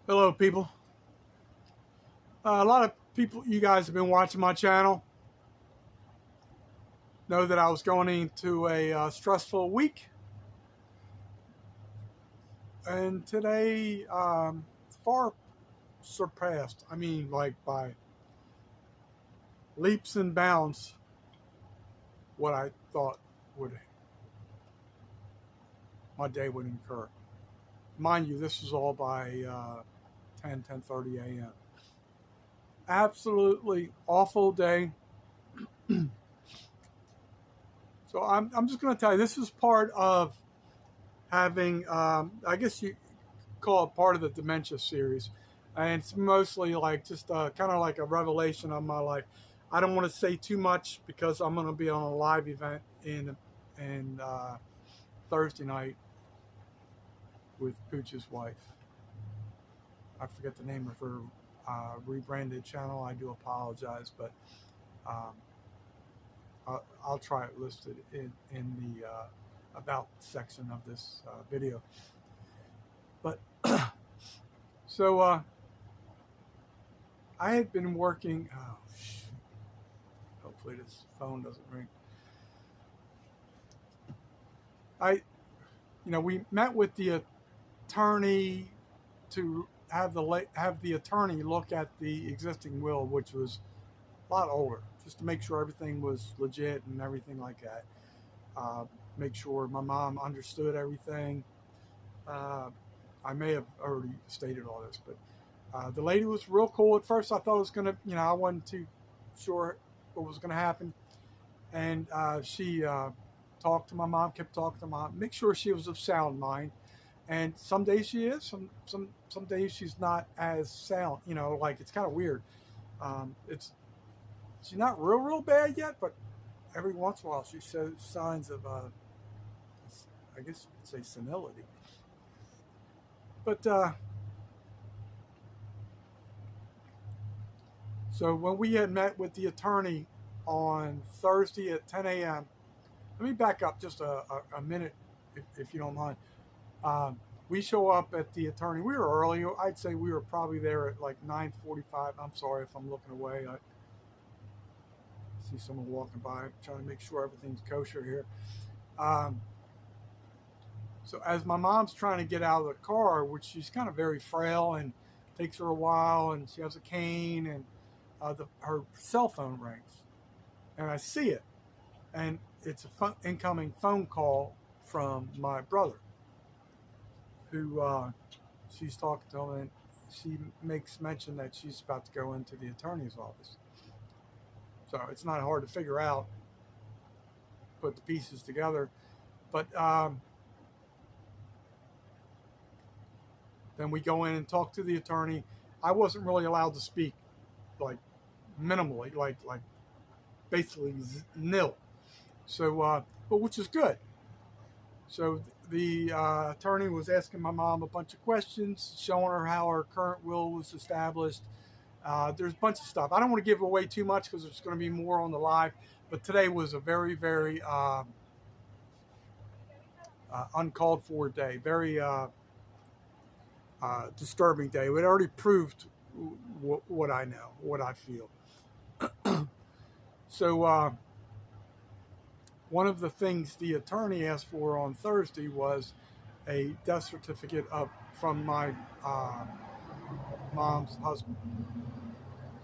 Hello, people. A lot of people, you guys have been watching my channel, know that I was going into a stressful week. And today, far surpassed, I mean, like by leaps and bounds, what I thought would my day would incur. Mind you, this is all by 10:30 a.m. Absolutely awful day. So I'm just going to tell you, this is part of having, I guess you call it part of the Dementia series. And it's mostly like just kind of like a revelation of my life. I don't want to say too much because I'm going to be on a live event in Thursday night with Pooch's wife. I forget the name of her rebranded channel. I do apologize, but um, I'll try it listed in the about section of this video. But so I had been working. Oh, hopefully this phone doesn't ring. We met with the attorney to have the attorney look at the existing will, which was a lot older, just to make sure everything was legit and everything like that. Make sure my mom understood everything. Uh, I may have already stated all this, but the lady was real cool. At first, I thought it was gonna, I wasn't too sure what was gonna happen, and she talked to my mom, kept talking to mom, make sure she was of sound mind. And some days she is, some days she's not as sound. Like it's kind of weird. It's she's not real bad yet, but every once in a while she shows signs of, I guess you could say, senility. But so when we had met with the attorney on Thursday at 10 a.m., let me back up just a minute, if you don't mind. Um, we show up at the attorney. We were early. I'd say we were probably there at like 9:45. I'm sorry if I'm looking away. I see someone walking by. I'm trying to make sure everything's kosher here. Um, so as my mom's trying to get out of the car, which she's kind of very frail and takes her a while, and she has a cane, and her cell phone rings, and I see it, and it's a incoming phone call from my brother, who she's talking to him, and she makes mention that she's about to go into the attorney's office. So it's not hard to figure out, put the pieces together. But then we go in and talk to the attorney. I wasn't really allowed to speak, like minimally, like basically nil. So, but which is good. So the attorney was asking my mom a bunch of questions, showing her how her current will was established. There's a bunch of stuff. I don't want to give away too much because there's going to be more on the live. But today was a very, very uncalled for day, very disturbing day. It already proved what I know, what I feel. So one of the things the attorney asked for on Thursday was a death certificate from my mom's husband.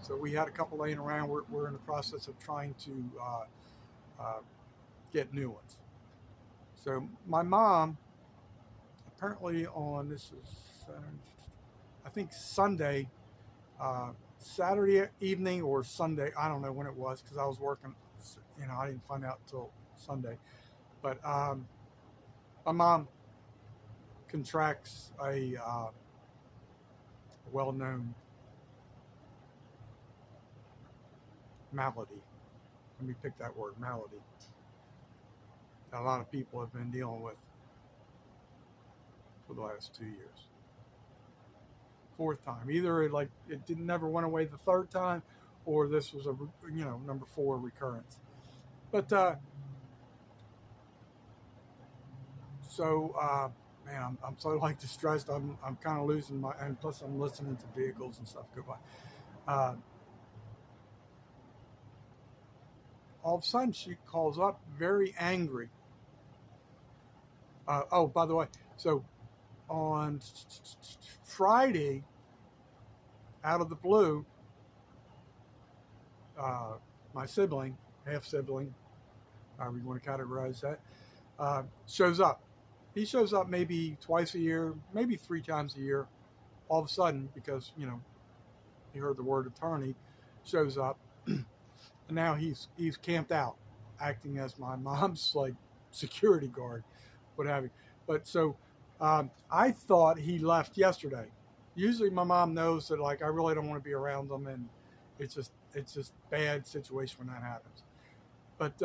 So we had a couple laying around. We're in the process of trying to uh, get new ones. So my mom, apparently on this is I think Sunday, Saturday evening or Sunday. I don't know when it was because I was working. I didn't find out till Sunday. But my mom contracts a well-known malady. Let me pick that word, malady, that a lot of people have been dealing with for the last 2 years. Fourth time, either like it didn't never went away the third time, or this was a number 4 recurrence. But so man, I'm so like distressed. I'm kind of losing my, and plus I'm listening to vehicles and stuff go by. All of a sudden, she calls up very angry. Oh, by the way, so on Friday, out of the blue, uh, my sibling, half sibling, however you want to categorize that, shows up. He shows up maybe twice a year, maybe 3 times a year. All of a sudden, because he heard the word attorney, shows up, and now he's camped out, acting as my mom's like security guard, what have you. But so I thought he left yesterday. Usually, my mom knows that like I really don't want to be around them, and it's just bad situation when that happens. But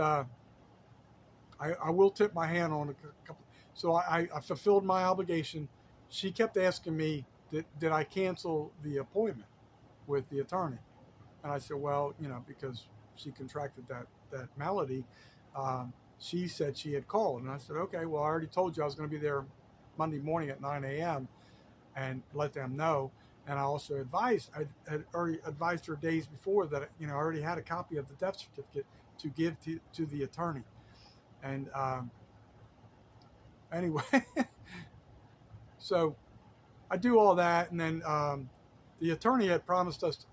I will tip my hand on a couple. So I fulfilled my obligation. She kept asking me, did I cancel the appointment with the attorney? And I said, well, because she contracted that malady, she said she had called. And I said, okay, well, I already told you I was going to be there Monday morning at 9 a.m. and let them know. And I also I had already advised her days before that, I already had a copy of the death certificate to give to the attorney. And anyway, so I do all that. And then the attorney had promised us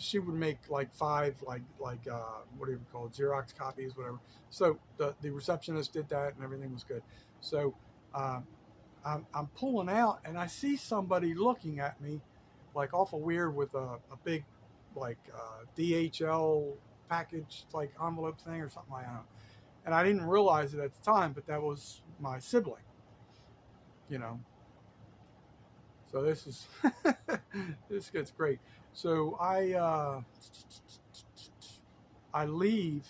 she would make like 5, like what do you call it, Xerox copies, whatever. So the receptionist did that and everything was good. So I'm pulling out and I see somebody looking at me like awful weird with a big like DHL package like envelope thing or something like that. And I didn't realize it at the time, but that was my sibling, So this is this gets great. So I leave,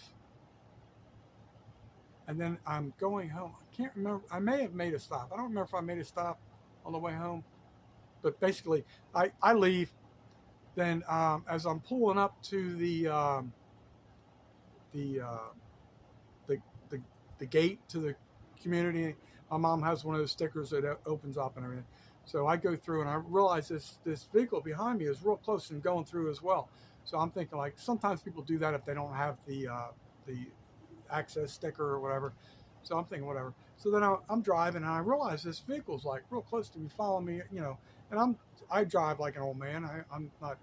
and then I'm going home. I can't remember. I may have made a stop. I don't remember if I made a stop on the way home, but basically I leave. Then as I'm pulling up to the the gate to the community, my mom has one of those stickers that opens up and everything. So I go through and I realize this vehicle behind me is real close and going through as well. So I'm thinking like sometimes people do that if they don't have the access sticker or whatever. So I'm thinking whatever. So then I'm driving and I realize this vehicle's like real close to me, following me, and I drive like an old man. I'm not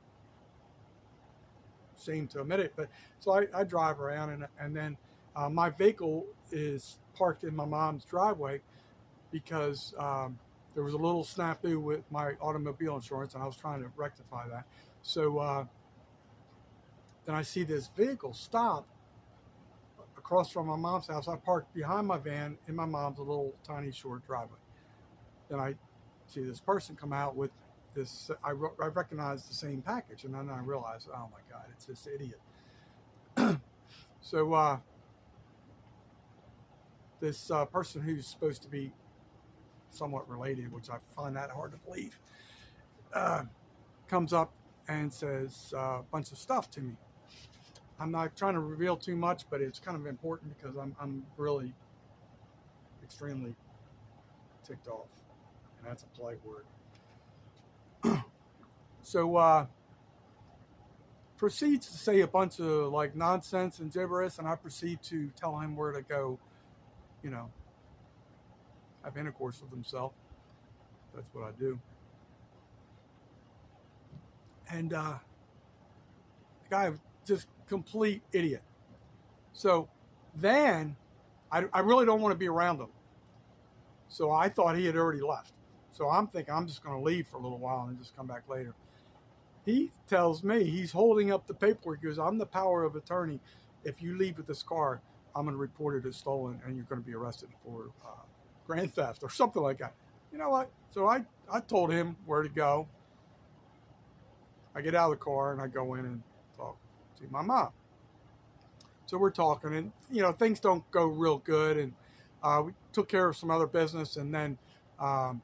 ashamed to admit it, but so I drive around and then my vehicle is parked in my mom's driveway because there was a little snafu with my automobile insurance, and I was trying to rectify that. So then I see this vehicle stop across from my mom's house. I parked behind my van in my mom's little tiny short driveway. Then I see this person come out with this. I recognize the same package, and then I realize, oh my God, it's this idiot. So this person who's supposed to be somewhat related, which I find that hard to believe, comes up and says a bunch of stuff to me. I'm not trying to reveal too much, but it's kind of important because I'm really extremely ticked off, and that's a polite word. So proceeds to say a bunch of like nonsense and gibberish, and I proceed to tell him where to go, have intercourse with himself. That's what I do. And the guy was just complete idiot. So then I really don't want to be around him. So I thought he had already left. So I'm thinking I'm just going to leave for a little while and just come back later. He tells me, he's holding up the paperwork. He goes, I'm the power of attorney. If you leave with this car, I'm going to report it as stolen and you're going to be arrested for grand theft or something like that. You know what? So I told him where to go. I get out of the car and I go in and talk to my mom. So we're talking and, things don't go real good. And we took care of some other business. And then, I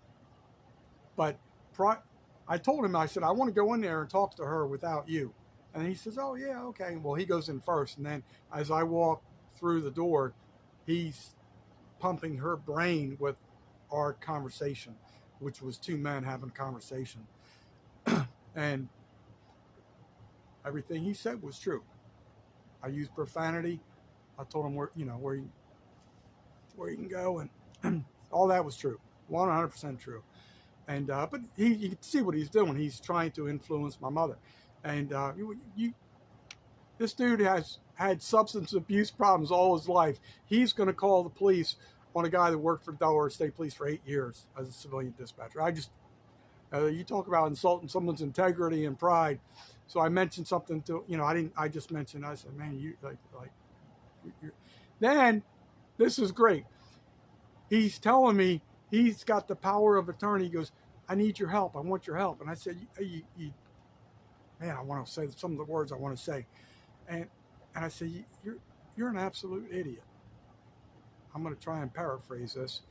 told him, I said, I want to go in there and talk to her without you. And he says, oh, yeah, okay. Well, he goes in first. And then as I walk through the door, he's pumping her brain with our conversation, which was two men having a conversation. And everything he said was true. I used profanity. I told him where you can go, and all that was true, 100% true. And but you can see what he's doing. He's trying to influence my mother, and this dude has had substance abuse problems all his life. He's going to call the police on a guy that worked for Delaware State Police for 8 years as a civilian dispatcher. You talk about insulting someone's integrity and pride. So I mentioned something to, I just mentioned, I said, man, then this is great. He's telling me he's got the power of attorney. He goes, I need your help. I want your help. And I said, man, I want to say some of the words I want to say. And I said, you're an absolute idiot. I'm going to try and paraphrase this.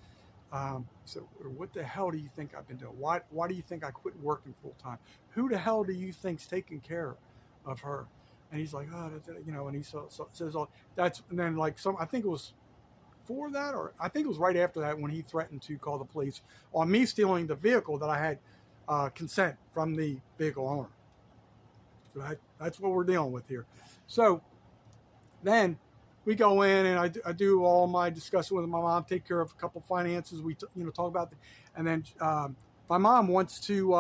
So what the hell do you think I've been doing? Why do you think I quit working full time? Who the hell do you think's taking care of her? And he's like, and he says all that's, and then I think it was for that, or I think it was right after that when he threatened to call the police on me stealing the vehicle that I had consent from the vehicle owner. So that's what we're dealing with here. So then we go in and I do all my discussion with my mom, take care of a couple finances. We talk about and then my mom wants to.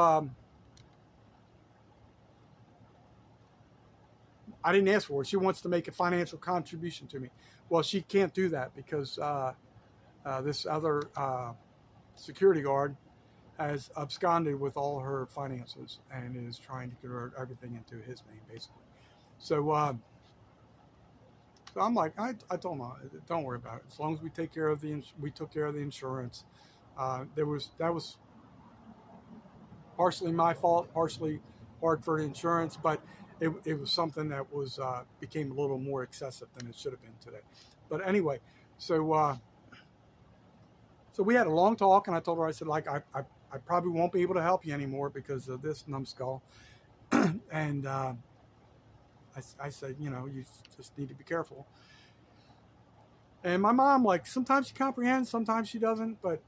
I didn't ask for it. She wants to make a financial contribution to me. Well, she can't do that because this other security guard has absconded with all her finances and is trying to convert everything into his name, basically. So, so I'm like, I told him, don't worry about it. As long as we take care of we took care of the insurance. That was partially my fault, partially Hartford Insurance, but it was something that was became a little more excessive than it should have been today. But anyway, so we had a long talk, and I told her, I said, I probably won't be able to help you anymore because of this numbskull. And I said, you just need to be careful. And my mom, sometimes she comprehends, sometimes she doesn't. But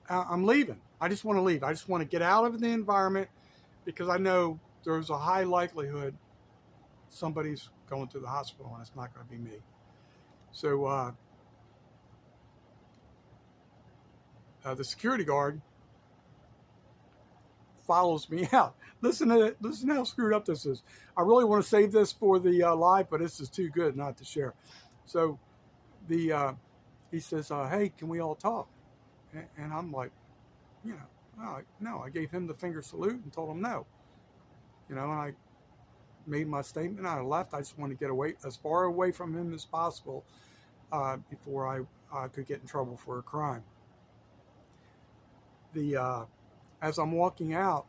I'm leaving. I just want to leave. I just want to get out of the environment because I know there's a high likelihood somebody's going to the hospital and it's not going to be me. So the security guard follows me out. Listen how screwed up this is. I really want to save this for the live, but this is too good not to share. So he says, hey, can we all talk? And I'm like, no. I gave him the finger salute and told him no. And I made my statement. I left. I just wanted to get away, as far away from him as possible, before I could get in trouble for a crime. As I'm walking out,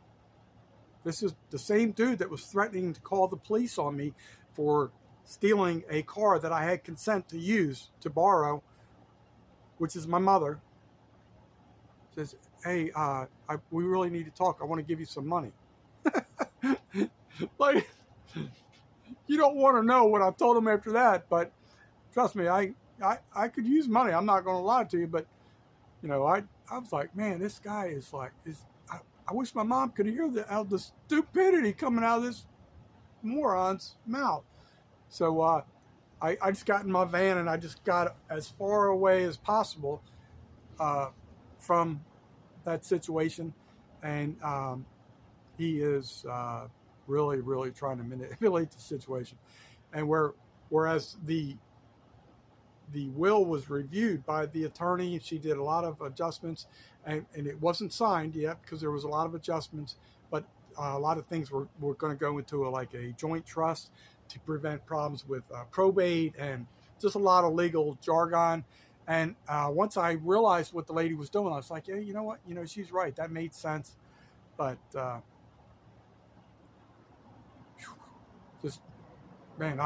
this is the same dude that was threatening to call the police on me for stealing a car that I had consent to use, to borrow, which is my mother. Says, hey, we really need to talk. I want to give you some money. You don't want to know what I told him after that, but trust me, I could use money. I'm not going to lie to you, but I was like, man, this guy is I wish my mom could hear the stupidity coming out of this moron's mouth. So I just got in my van and I just got as far away as possible from that situation. And he is really, really trying to manipulate the situation. And whereas the will was reviewed by the attorney, she did a lot of adjustments, and it wasn't signed yet because there was a lot of adjustments, but a lot of things were going to go into a joint trust to prevent problems with probate and just a lot of legal jargon. And once I realized what the lady was doing, I was like, yeah, you know what? She's right. That made sense. But just, man,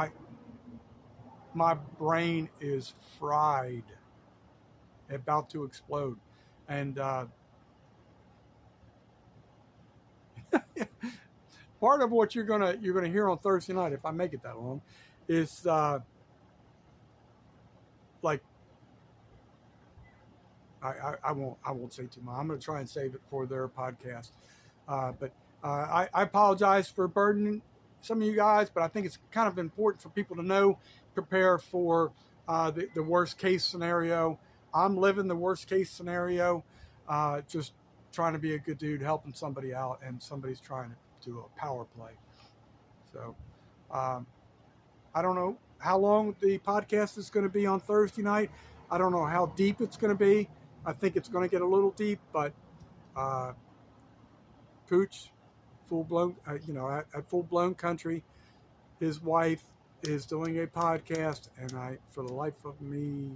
my brain is fried, about to explode. And part of what you're gonna hear on Thursday night, if I make it that long, is I won't say too much. I'm going to try and save it for their podcast. I apologize for burdening some of you guys, but I think it's kind of important for people to know, prepare for the worst case scenario. I'm living the worst case scenario, just trying to be a good dude, helping somebody out, and somebody's trying to do a power play. So I don't know how long the podcast is going to be on Thursday night. I don't know how deep it's going to be. I think it's going to get a little deep, but Pooch, full blown, at full blown country, his wife is doing a podcast, and for the life of me,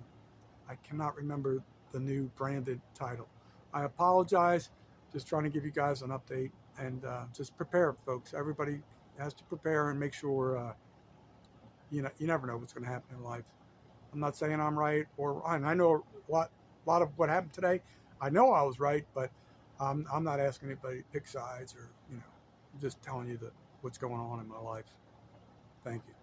I cannot remember the new branded title. I apologize. Just trying to give you guys an update, and just prepare, folks. Everybody has to prepare and make sure. You never know what's going to happen in life. I'm not saying I'm right or wrong. I know a lot of what happened today. I know I was right, but I'm not asking anybody to pick sides or I'm just telling you what's going on in my life. Thank you.